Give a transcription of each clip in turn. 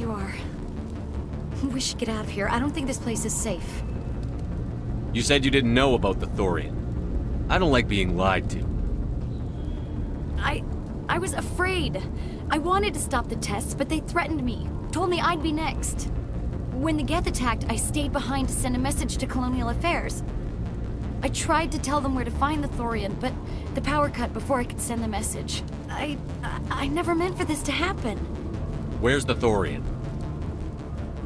you are. We should get out of here. I don't think this place is safe. You said you didn't know about the Thorian. I don't like being lied to. I was afraid. I wanted to stop the tests, but they threatened me. Told me I'd be next. When the Geth attacked, I stayed behind to send a message to Colonial Affairs. I tried to tell them where to find the Thorian, but the power cut before I could send the message. I never meant for this to happen. Where's the Thorian?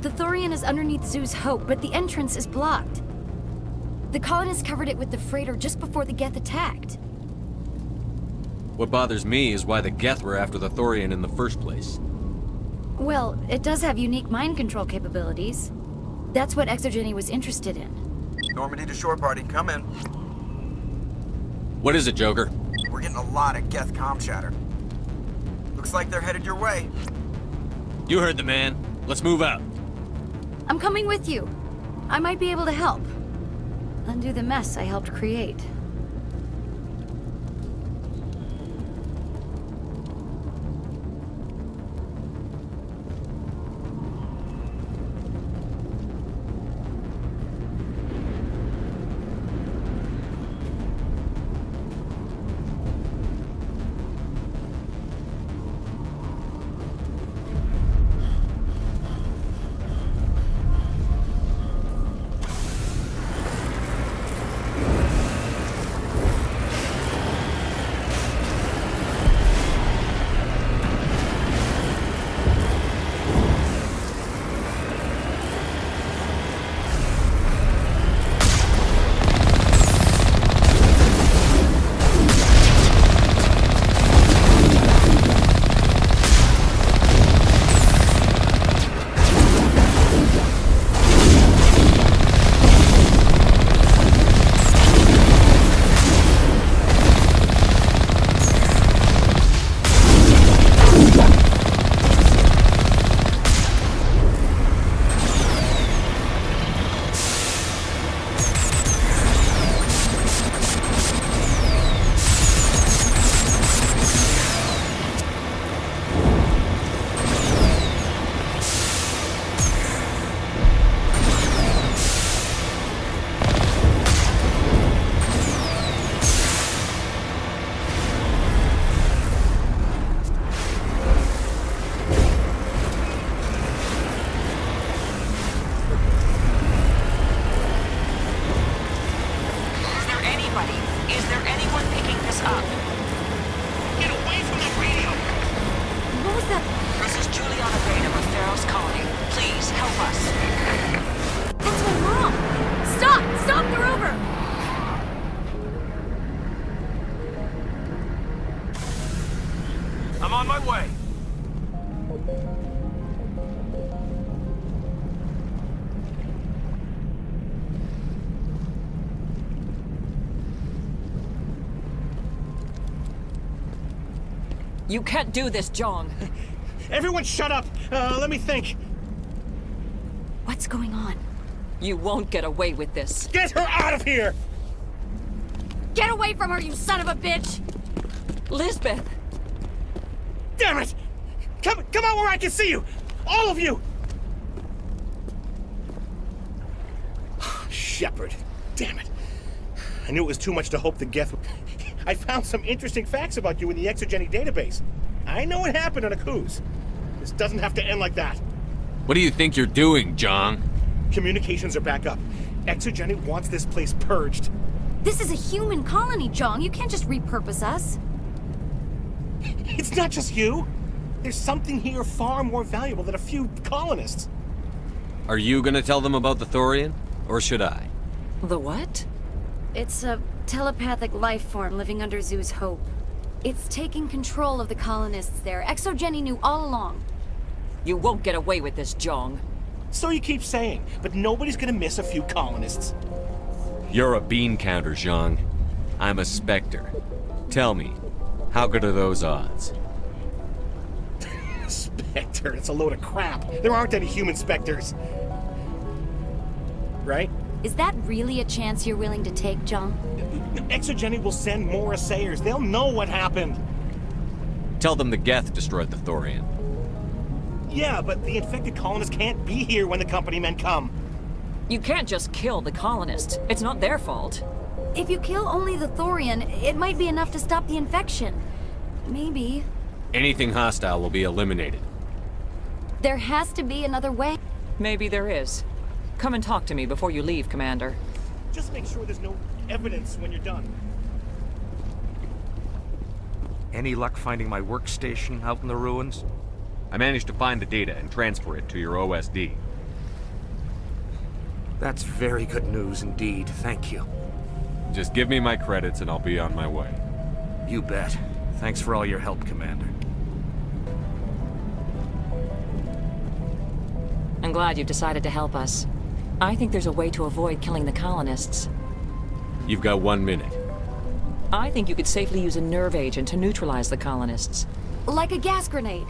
The Thorian is underneath Zoo's Hope, but the entrance is blocked. The colonists covered it with the freighter just before the Geth attacked. What bothers me is why the Geth were after the Thorian in the first place. Well, it does have unique mind control capabilities. That's what Exogeny was interested in. Normandy to shore party, come in. What is it, Joker? We're getting a lot of Geth comm chatter. Looks like they're headed your way. You heard the man. Let's move out. I'm coming with you. I might be able to help. Undo the mess I helped create. I'm on my way. You can't do this, Jong. Everyone shut up! Let me think. What's going on? You won't get away with this. Get her out of here! Get away from her, you son of a bitch! Lisbeth! Damn it! Come out where I can see you! All of you! Shepard. Damn it. I knew it was too much to hope the Geth... I found some interesting facts about you in the Exogeny database. I know what happened on Akuz. This doesn't have to end like that. What do you think you're doing, Jong? Communications are back up. Exogeny wants this place purged. This is a human colony, Jong. You can't just repurpose us. It's not just you. There's something here far more valuable than a few colonists. Are you gonna tell them about the Thorian? Or should I? The what? It's a telepathic life form living under Zoo's Hope. It's taking control of the colonists there. Exogeny knew all along. You won't get away with this, Jong. So you keep saying, but nobody's gonna miss a few colonists. You're a bean counter, Zhang. I'm a Spectre. Tell me, how good are those odds? Spectre, it's a load of crap. There aren't any human Spectres. Right? Is that really a chance you're willing to take, Jong? Exogeny will send more assayers. They'll know what happened. Tell them the Geth destroyed the Thorian. Yeah, but the infected colonists can't be here when the company men come. You can't just kill the colonists. It's not their fault. If you kill only the Thorian, it might be enough to stop the infection. Maybe. Anything hostile will be eliminated. There has to be another way. Maybe there is. Come and talk to me before you leave, Commander. Just make sure there's no evidence when you're done. Any luck finding my workstation out in the ruins? I managed to find the data and transfer it to your OSD. That's very good news indeed, thank you. Just give me my credits and I'll be on my way. You bet. Thanks for all your help, Commander. I'm glad you've decided to help us. I think there's a way to avoid killing the colonists. You've got 1 minute. I think you could safely use a nerve agent to neutralize the colonists. Like a gas grenade.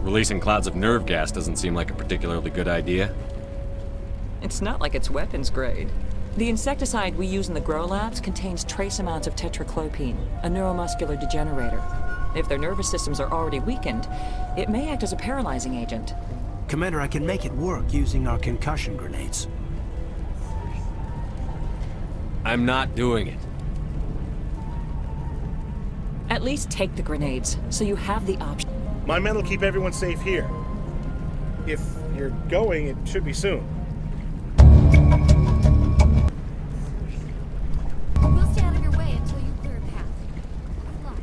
Releasing clouds of nerve gas doesn't seem like a particularly good idea. It's not like it's weapons grade. The insecticide we use in the grow labs contains trace amounts of tetraclopine, a neuromuscular degenerator. If their nervous systems are already weakened, it may act as a paralyzing agent. Commander, I can make it work using our concussion grenades. I'm not doing it. At least take the grenades, so you have the option. My men will keep everyone safe here. If you're going, it should be soon. We'll stay out of your way until you clear a path. Good luck.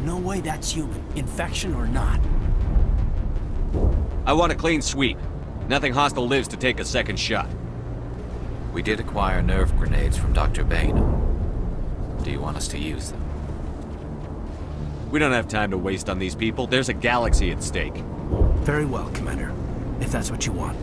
no way that's human, infection or not. I want a clean sweep. Nothing hostile lives to take a second shot. We did acquire nerve grenades from Dr. Bain. Do you want us to use them? We don't have time to waste on these people. There's a galaxy at stake. Very well, Commander. If that's what you want.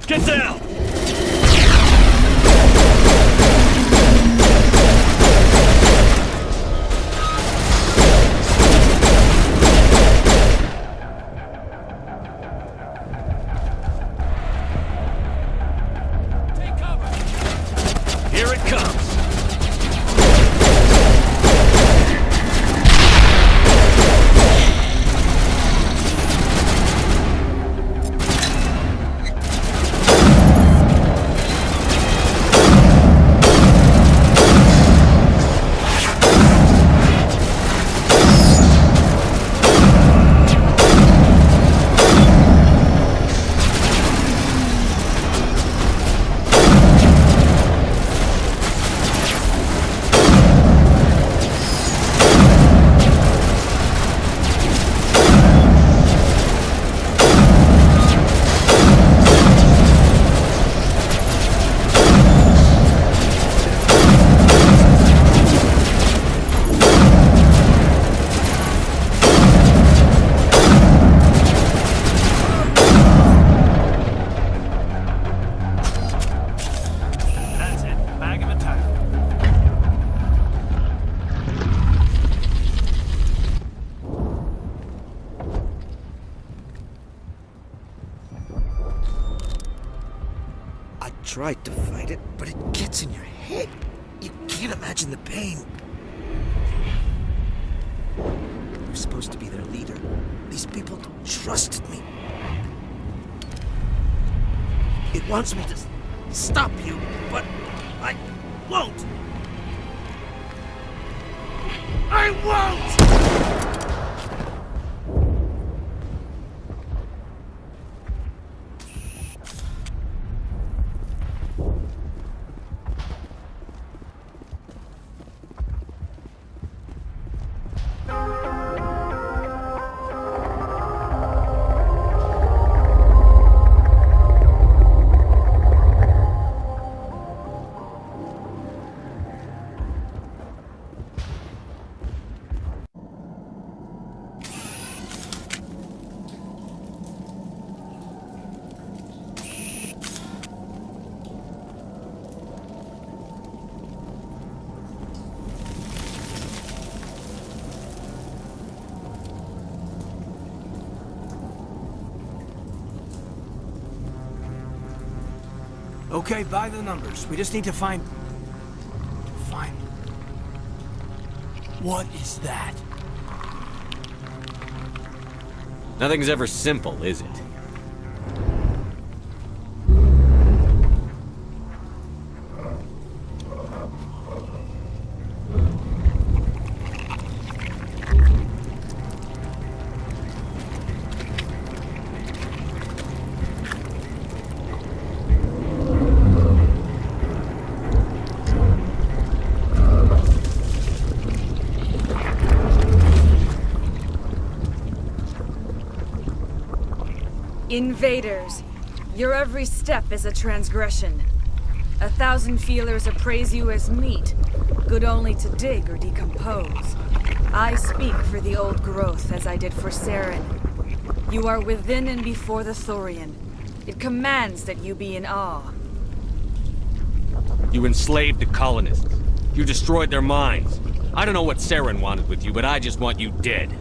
Get down! Take cover! Here it comes! That's it. Bag him and tie him. I tried to fight it, but it gets in your head. You can't imagine the pain. You're supposed to be their leader. These people trusted me. It wants me to stop you, but I won't. I won't! Okay, by the numbers. We just need to find... What is that? Nothing's ever simple, is it? Invaders, your every step is a transgression. 1,000 feelers appraise you as meat, good only to dig or decompose. I speak for the old growth as I did for Saren. You are within and before the Thorian. It commands that you be in awe. You enslaved the colonists. You destroyed their minds. I don't know what Saren wanted with you, but I just want you dead.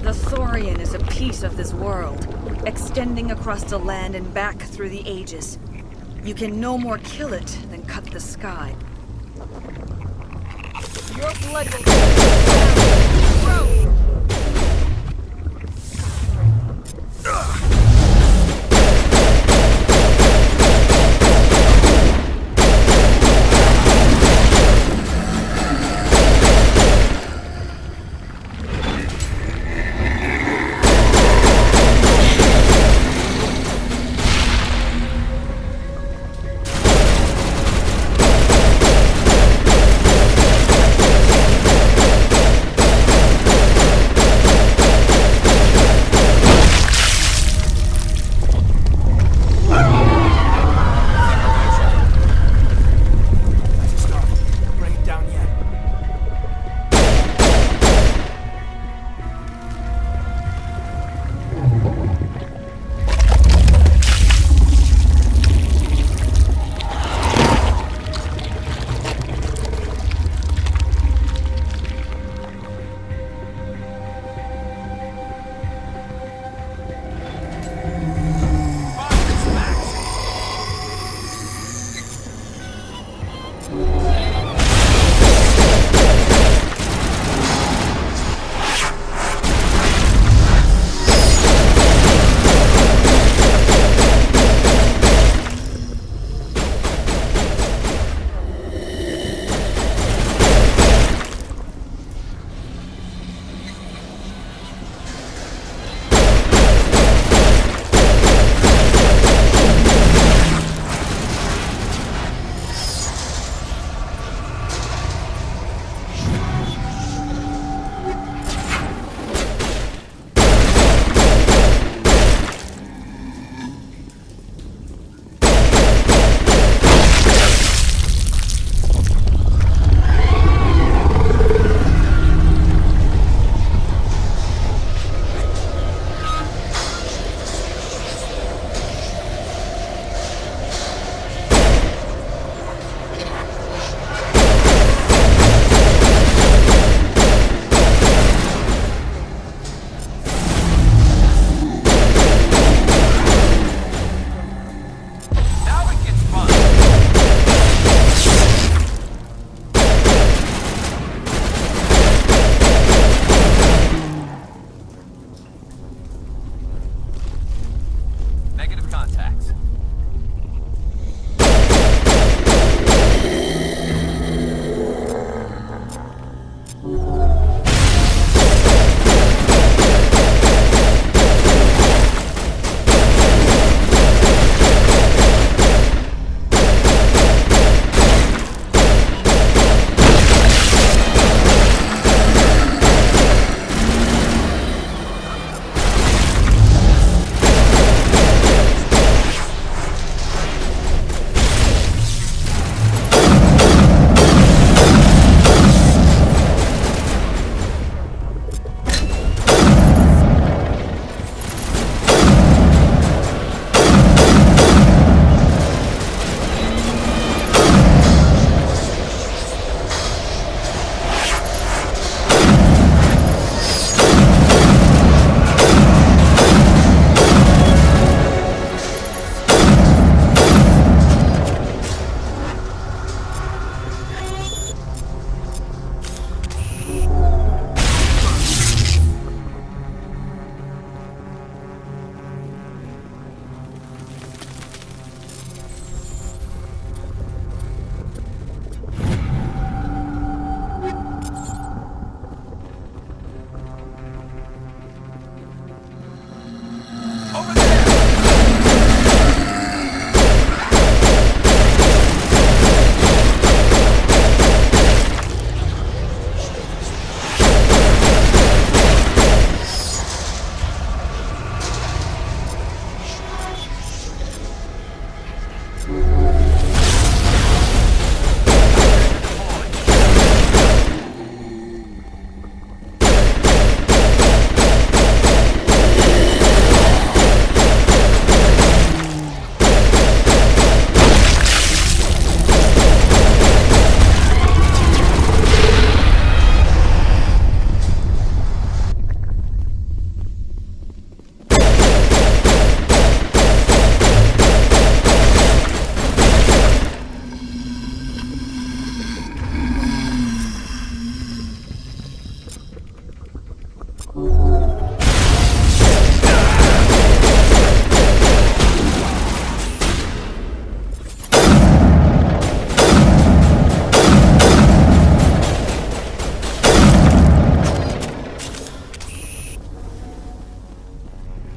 The Thorian is a piece of this world, extending across the land and back through the ages. You can no more kill it than cut the sky. Your blood will grow.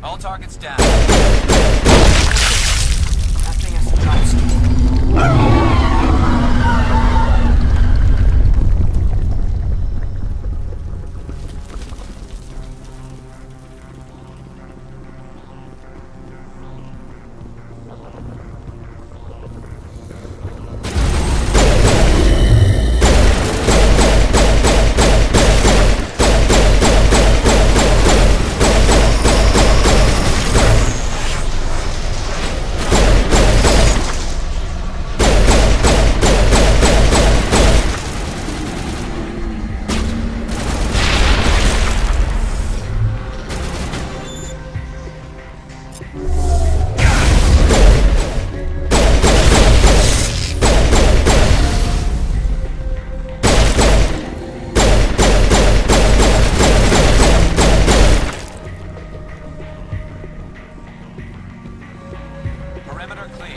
All targets down. That thing has to drive slow. Perimeter clear.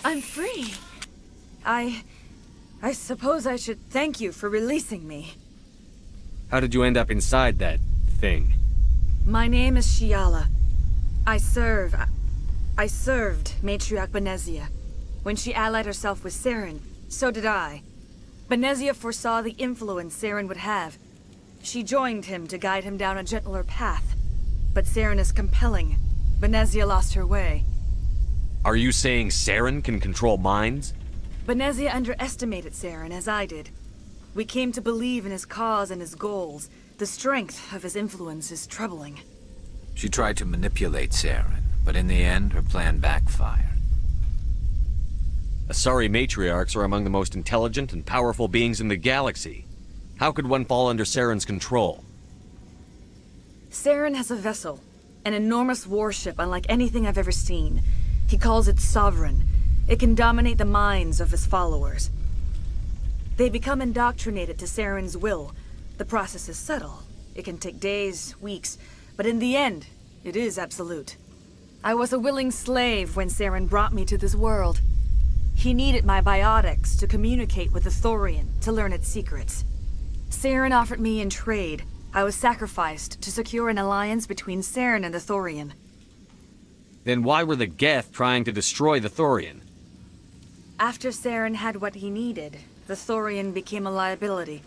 I'm free. I suppose I should thank you for releasing me. How did you end up inside that thing? My name is Shiala. I served Matriarch Benezia. When she allied herself with Saren, so did I. Benezia foresaw the influence Saren would have. She joined him to guide him down a gentler path. But Saren is compelling. Benezia lost her way. Are you saying Saren can control minds? Benezia underestimated Saren, as I did. We came to believe in his cause and his goals. The strength of his influence is troubling. She tried to manipulate Saren, but in the end, her plan backfired. Asari matriarchs are among the most intelligent and powerful beings in the galaxy. How could one fall under Saren's control? Saren has a vessel, an enormous warship unlike anything I've ever seen. He calls it Sovereign. It can dominate the minds of his followers. They become indoctrinated to Saren's will. The process is subtle. It can take days, weeks, but in the end, it is absolute. I was a willing slave when Saren brought me to this world. He needed my biotics to communicate with the Thorian, to learn its secrets. Saren offered me in trade. I was sacrificed to secure an alliance between Saren and the Thorian. Then why were the Geth trying to destroy the Thorian? After Saren had what he needed, the Thorian became a liability.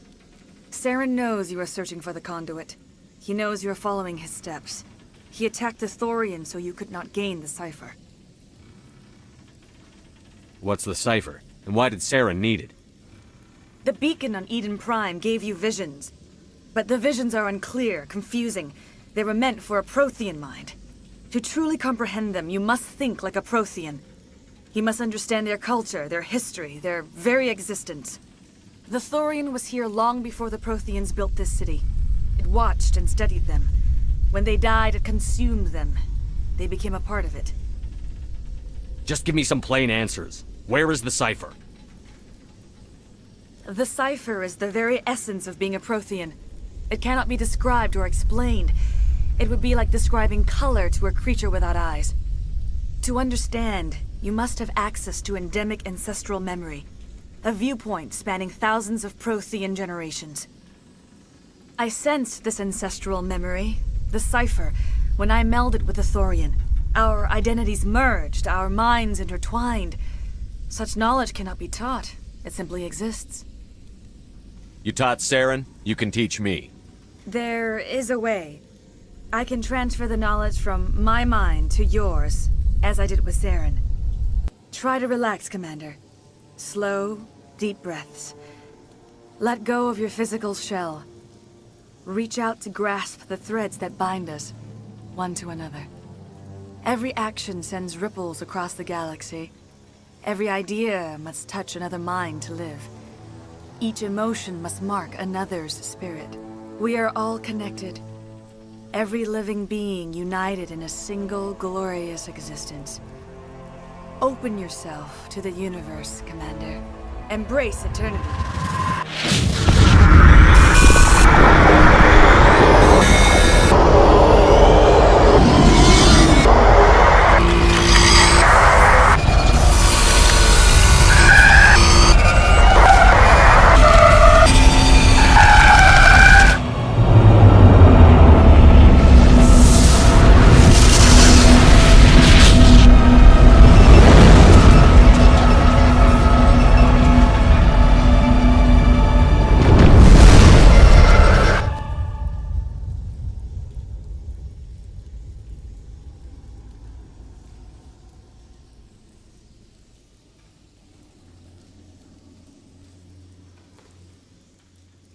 Saren knows you are searching for the conduit. He knows you are following his steps. He attacked the Thorian so you could not gain the cipher. What's the cipher? And why did Saren need it? The beacon on Eden Prime gave you visions. But the visions are unclear, confusing. They were meant for a Prothean mind. To truly comprehend them, you must think like a Prothean. You must understand their culture, their history, their very existence. The Thorian was here long before the Protheans built this city. It watched and studied them. When they died, it consumed them. They became a part of it. Just give me some plain answers. Where is the cipher? The cipher is the very essence of being a Prothean. It cannot be described or explained. It would be like describing color to a creature without eyes. To understand, you must have access to endemic ancestral memory, a viewpoint spanning thousands of Prothean generations. I sensed this ancestral memory, the cipher, When I melded with the Thorian, our identities merged, our minds intertwined. Such knowledge cannot be taught. It simply exists. You taught Saren, you can teach me. There is a way. I can transfer the knowledge from my mind to yours, as I did with Saren. Try to relax, Commander. Slow, deep breaths. Let go of your physical shell. Reach out to grasp the threads that bind us, one to another. Every action sends ripples across the galaxy. Every idea must touch another mind to live. Each emotion must mark another's spirit. We are all connected. Every living being united in a single glorious existence. Open yourself to the universe, Commander. Embrace eternity.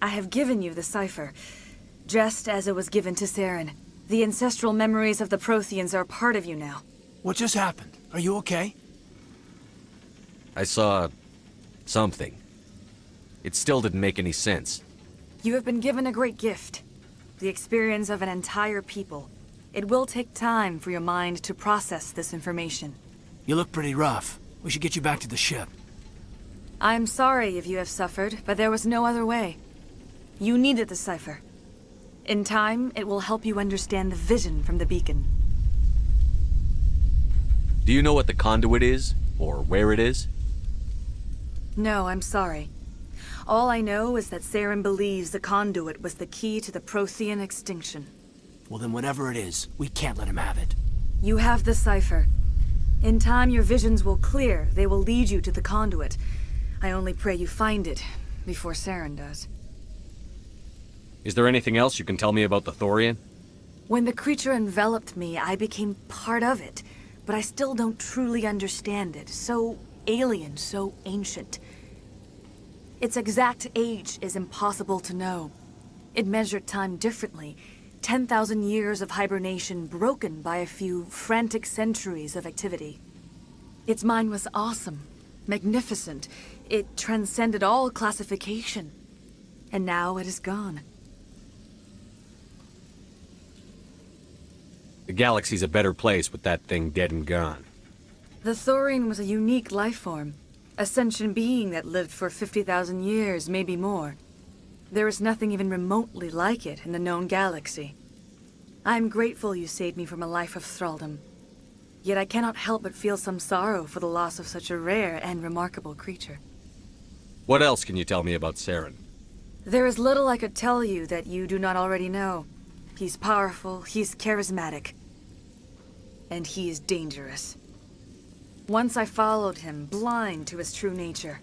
I have given you the cipher, just as it was given to Saren. The ancestral memories of the Protheans are part of you now. What just happened? Are you okay? I saw... something. It still didn't make any sense. You have been given a great gift. The experience of an entire people. It will take time for your mind to process this information. You look pretty rough. We should get you back to the ship. I'm sorry if you have suffered, but there was no other way. You needed the cipher. In time, it will help you understand the vision from the beacon. Do you know what the conduit is? Or where it is? No, I'm sorry. All I know is that Saren believes the conduit was the key to the Prothean extinction. Well then whatever it is, we can't let him have it. You have the cipher. In time, your visions will clear. They will lead you to the conduit. I only pray you find it before Saren does. Is there anything else you can tell me about the Thorian? When the creature enveloped me, I became part of it, but I still don't truly understand it. So alien, so ancient. Its exact age is impossible to know. It measured time differently. 10,000 years of hibernation broken by a few frantic centuries of activity. Its mind was awesome, magnificent. It transcended all classification. And now it is gone. The galaxy's a better place with that thing dead and gone. The Thorian was a unique life form. A sentient being that lived for 50,000 years, maybe more. There is nothing even remotely like it in the known galaxy. I am grateful you saved me from a life of thraldom. Yet I cannot help but feel some sorrow for the loss of such a rare and remarkable creature. What else can you tell me about Saren? There is little I could tell you that you do not already know. He's powerful, he's charismatic. And he is dangerous. Once I followed him, blind to his true nature.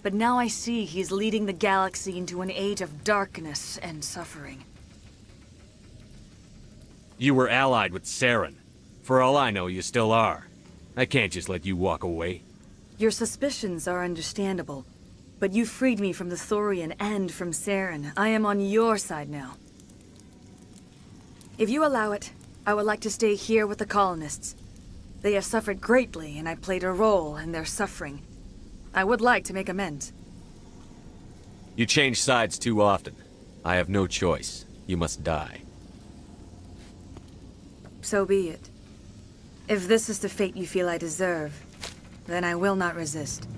But now I see he's leading the galaxy into an age of darkness and suffering. You were allied with Saren. For all I know, you still are. I can't just let you walk away. Your suspicions are understandable. But you freed me from the Thorian and from Saren. I am on your side now. If you allow it, I would like to stay here with the colonists. They have suffered greatly, and I played a role in their suffering. I would like to make amends. You change sides too often. I have no choice. You must die. So be it. If this is the fate you feel I deserve, then I will not resist.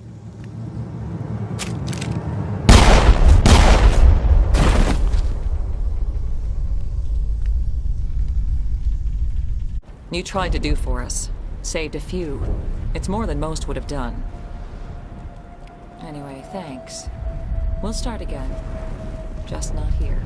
You tried to do for us. Saved a few. It's more than most would have done. Anyway, thanks. We'll start again. Just not here.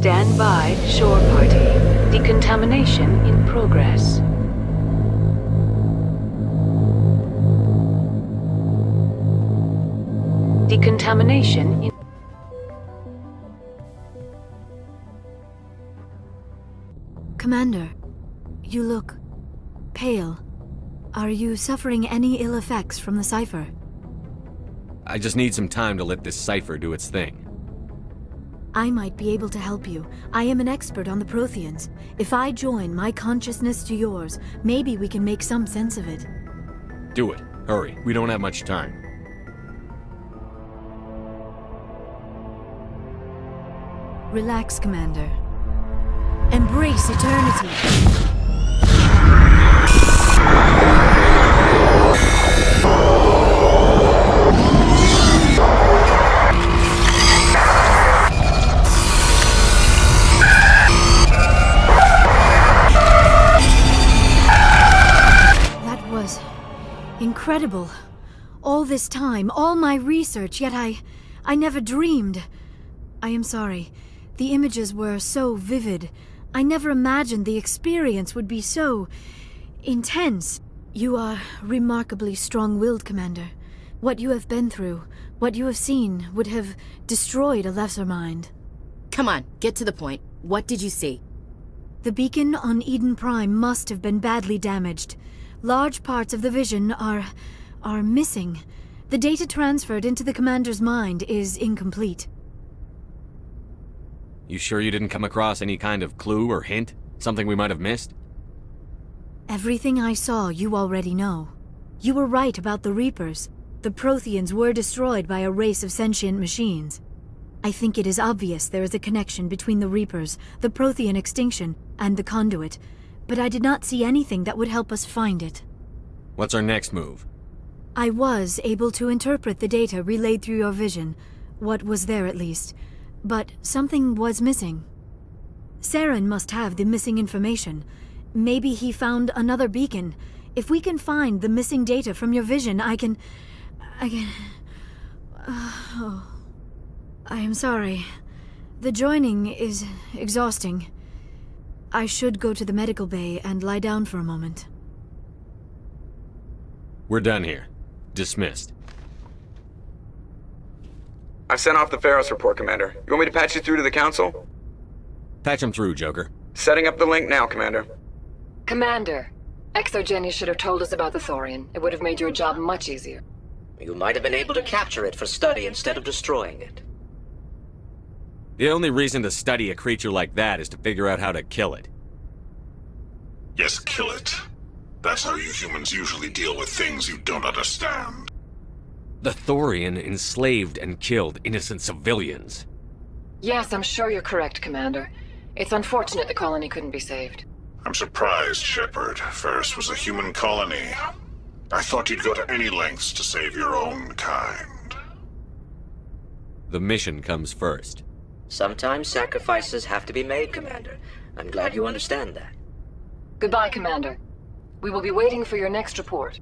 Stand by, shore party. Decontamination in progress. Decontamination in... Commander, you look pale. Are you suffering any ill effects from the cipher? I just need some time to let this cipher do its thing. I might be able to help you. I am an expert on the Protheans. If I join my consciousness to yours, maybe we can make some sense of it. Do it. Hurry. We don't have much time. Relax, Commander. Embrace eternity. That was incredible. All this time, all my research, yet I never dreamed. I am sorry. The images were so vivid. I never imagined the experience would be so intense. You are remarkably strong-willed, Commander. What you have been through, what you have seen, would have destroyed a lesser mind. Come on, get to the point. What did you see? The beacon on Eden Prime must have been badly damaged. Large parts of the vision are missing. The data transferred into the Commander's mind is incomplete. You sure you didn't come across any kind of clue or hint? Something we might have missed? Everything I saw you already know. You were right about the Reapers. The Protheans were destroyed by a race of sentient machines. I think it is obvious there is a connection between the Reapers, the Prothean extinction, and the Conduit, but I did not see anything that would help us find it. What's our next move? I was able to interpret the data relayed through your vision, what was there at least, but something was missing. Saren must have the missing information. Maybe he found another beacon. If we can find the missing data from your vision, I can... Oh. I am sorry. The joining is exhausting. I should go to the medical bay and lie down for a moment. We're done here. Dismissed. I've sent off the Pharos report, Commander. You want me to patch you through to the Council? Patch him through, Joker. Setting up the link now, Commander. Commander, Exogeny should have told us about the Thorian. It would have made your job much easier. You might have been able to capture it for study instead of destroying it. The only reason to study a creature like that is to figure out how to kill it. Yes, kill it. That's how you humans usually deal with things you don't understand. The Thorian enslaved and killed innocent civilians. Yes, I'm sure you're correct, Commander. It's unfortunate the colony couldn't be saved. I'm surprised, Shepard. Ferris was a human colony. I thought you'd go to any lengths to save your own kind. The mission comes first. Sometimes sacrifices have to be made, Commander. I'm glad you understand that. Goodbye, Commander. We will be waiting for your next report.